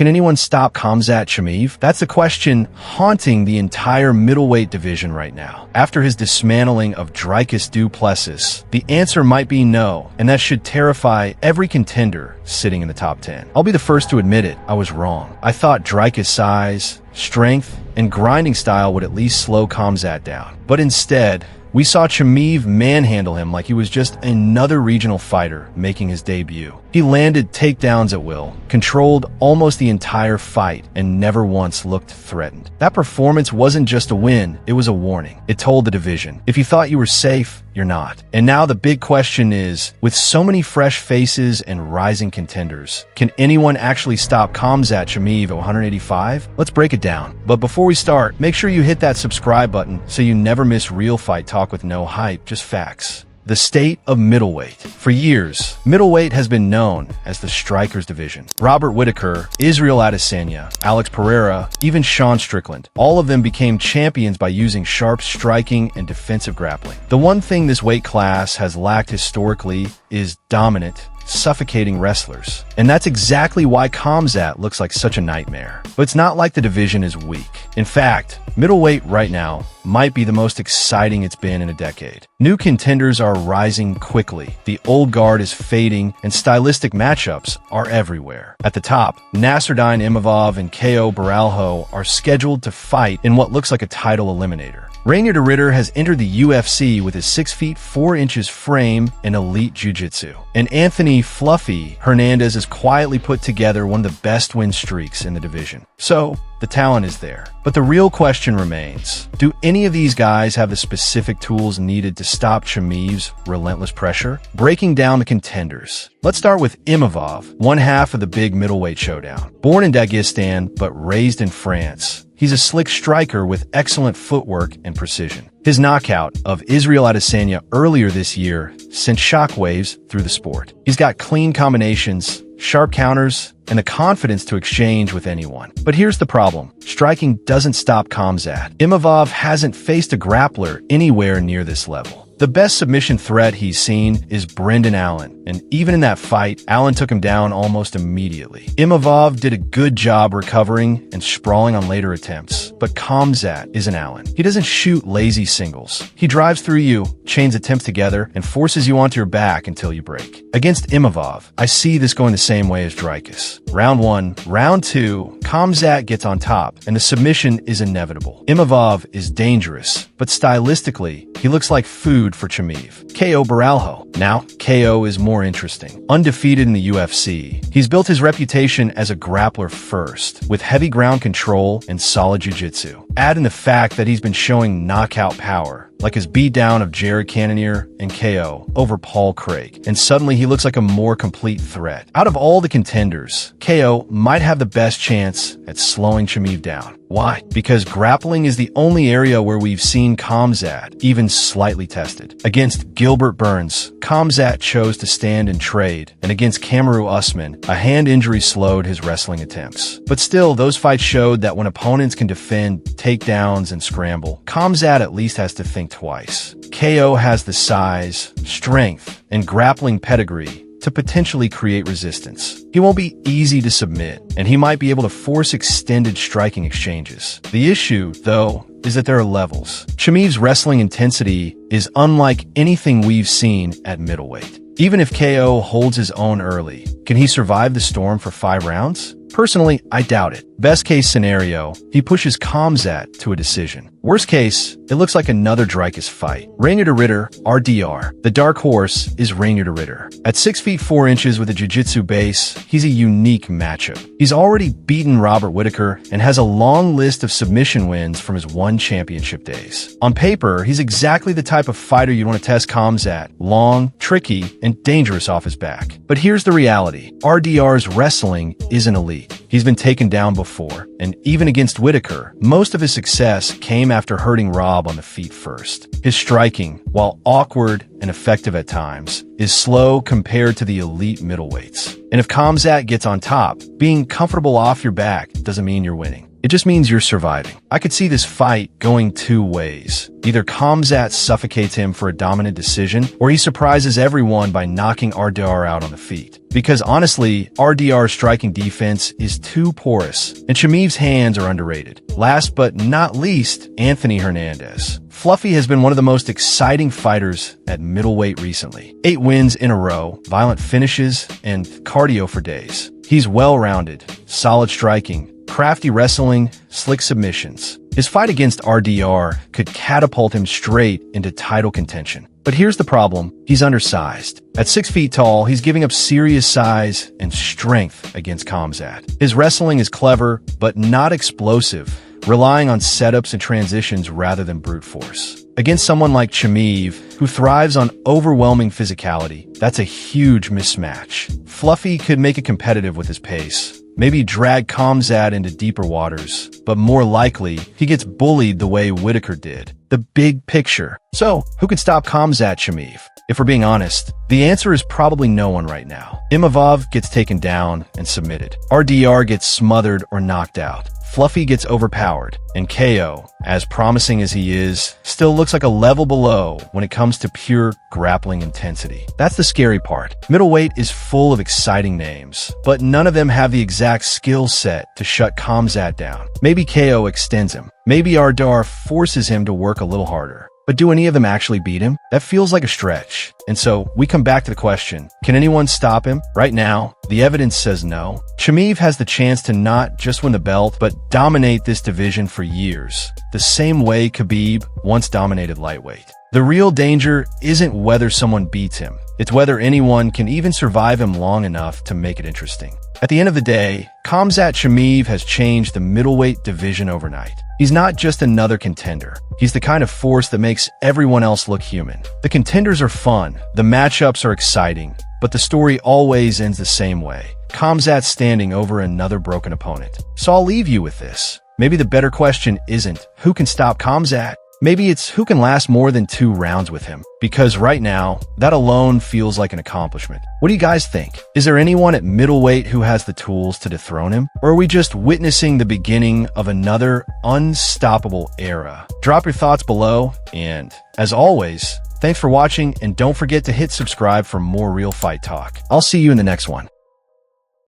Can anyone stop Khamzat Chimaev? That's the question haunting the entire middleweight division right now. After his dismantling of Dricus du Plessis, the answer might be no, and that should terrify every contender sitting in the top 10. I'll be the first to admit it, I was wrong. I thought Dricus' size, strength, and grinding style would at least slow Khamzat down. But instead, we saw Chimaev manhandle him like he was just another regional fighter making his debut. He landed takedowns at will, controlled almost the entire fight, and never once looked threatened. That performance wasn't just a win, it was a warning. It told the division, if you thought you were safe, you're not. And now the big question is, with so many fresh faces and rising contenders, can anyone actually stop Khamzat Chimaev at 185? Let's break it down. But before we start, make sure you hit that subscribe button so you never miss real fight talk with no hype, just facts. The state of middleweight. For years, middleweight has been known as the strikers division. Robert Whittaker, Israel Adesanya, Alex Pereira, even Sean Strickland, all of them became champions by using sharp striking and defensive grappling. The one thing this weight class has lacked historically is dominant, suffocating wrestlers. And that's exactly why Khamzat looks like such a nightmare. But it's not like the division is weak. In fact, middleweight right now might be the most exciting it's been in a decade. New contenders are rising quickly, the old guard is fading, and stylistic matchups are everywhere. At the top, Nassourdine Imavov and Kaio Borralho are scheduled to fight in what looks like a title eliminator. Reinier de Ridder has entered the UFC with his 6 feet 4 inches frame and elite jiu-jitsu. And Anthony "Fluffy" Hernandez has quietly put together one of the best win streaks in the division. So, the talent is there. But the real question remains, do any of these guys have the specific tools needed to stop Chimaev's relentless pressure? Breaking down the contenders. Let's start with Imavov, one half of the big middleweight showdown. Born in Dagestan, but raised in France, he's a slick striker with excellent footwork and precision. His knockout of Israel Adesanya earlier this year sent shockwaves through the sport. He's got clean combinations, sharp counters, and the confidence to exchange with anyone. But here's the problem. Striking doesn't stop Khamzat. Imavov hasn't faced a grappler anywhere near this level. The best submission threat he's seen is Brendan Allen, and even in that fight, Allen took him down almost immediately. Imavov did a good job recovering and sprawling on later attempts, but Khamzat isn't Allen. He doesn't shoot lazy singles. He drives through you, chains attempts together, and forces you onto your back until you break. Against Imavov, I see this going the same way as Dricus. Round 1, round 2, Khamzat gets on top, and the submission is inevitable. Imavov is dangerous, but stylistically, he looks like food for Chimaev. Kaio Borralho. Now, Kaio is more interesting. Undefeated in the UFC, he's built his reputation as a grappler first, with heavy ground control and solid jiu-jitsu. Add in the fact that he's been showing knockout power, like his beatdown of Jared Cannonier and KO over Paul Craig, and suddenly he looks like a more complete threat. Out of all the contenders, KO might have the best chance at slowing Chimaev down. Why? Because grappling is the only area where we've seen Khamzat even slightly tested. Against Gilbert Burns, Khamzat chose to stand and trade, and against Kamaru Usman, a hand injury slowed his wrestling attempts. But still, those fights showed that when opponents can defend takedowns and scramble, Khamzat at least has to think twice. KO has the size, strength, and grappling pedigree to potentially create resistance. He won't be easy to submit, and he might be able to force extended striking exchanges. The issue, though, is that there are levels. Chimaev's wrestling intensity is unlike anything we've seen at middleweight. Even if KO holds his own early, can he survive the storm for 5 rounds? Personally, I doubt it. Best case scenario, he pushes Khamzat to a decision. Worst case, it looks like another Dricus fight. Reinier de Ridder, RDR. The dark horse is Reinier de Ridder. At 6 feet 4 inches with a jiu-jitsu base, he's a unique matchup. He's already beaten Robert Whittaker and has a long list of submission wins from his 1 championship days. On paper, he's exactly the type of fighter you'd want to test Khamzat. Long, tricky, and dangerous off his back. But here's the reality. RDR's wrestling isn't elite. He's been taken down before, and even against Whittaker, most of his success came after hurting Rob on the feet first. His striking, while awkward and effective at times, is slow compared to the elite middleweights. And if Khamzat gets on top, being comfortable off your back doesn't mean you're winning. It just means you're surviving. I could see this fight going two ways. Either Khamzat suffocates him for a dominant decision, or he surprises everyone by knocking RDR out on the feet. Because honestly, RDR's striking defense is too porous, and Chimaev's hands are underrated. Last but not least, Anthony Hernandez. Fluffy has been one of the most exciting fighters at middleweight recently. 8 wins in a row, violent finishes, and cardio for days. He's well-rounded, solid striking, crafty wrestling, slick submissions. His fight against RDR could catapult him straight into title contention. But here's the problem. He's undersized. At 6 feet tall, he's giving up serious size and strength against Khamzat. His wrestling is clever, but not explosive, relying on setups and transitions rather than brute force. Against someone like Chimaev, who thrives on overwhelming physicality, that's a huge mismatch. Fluffy could make it competitive with his pace. Maybe drag Khamzat into deeper waters, but more likely, he gets bullied the way Whittaker did. The big picture. So, who could stop Khamzat Chimaev? If we're being honest, the answer is probably no one right now. Imavov gets taken down and submitted. RDR gets smothered or knocked out. Fluffy gets overpowered, and Kaio, as promising as he is, still looks like a level below when it comes to pure grappling intensity. That's the scary part. Middleweight is full of exciting names, but none of them have the exact skill set to shut Khamzat down. Maybe Kaio extends him. Maybe Ardar forces him to work a little harder. But do any of them actually beat him? That feels like a stretch. And so, we come back to the question, can anyone stop him? Right now, the evidence says no. Chimaev has the chance to not just win the belt, but dominate this division for years, the same way Khabib once dominated lightweight. The real danger isn't whether someone beats him, it's whether anyone can even survive him long enough to make it interesting. At the end of the day, Khamzat Chimaev has changed the middleweight division overnight. He's not just another contender. He's the kind of force that makes everyone else look human. The contenders are fun, the matchups are exciting, but the story always ends the same way. Khamzat standing over another broken opponent. So I'll leave you with this. Maybe the better question isn't who can stop Khamzat. Maybe it's who can last more than 2 rounds with him. Because right now, that alone feels like an accomplishment. What do you guys think? Is there anyone at middleweight who has the tools to dethrone him? Or are we just witnessing the beginning of another unstoppable era? Drop your thoughts below, and as always, thanks for watching, and don't forget to hit subscribe for more real fight talk. I'll see you in the next one.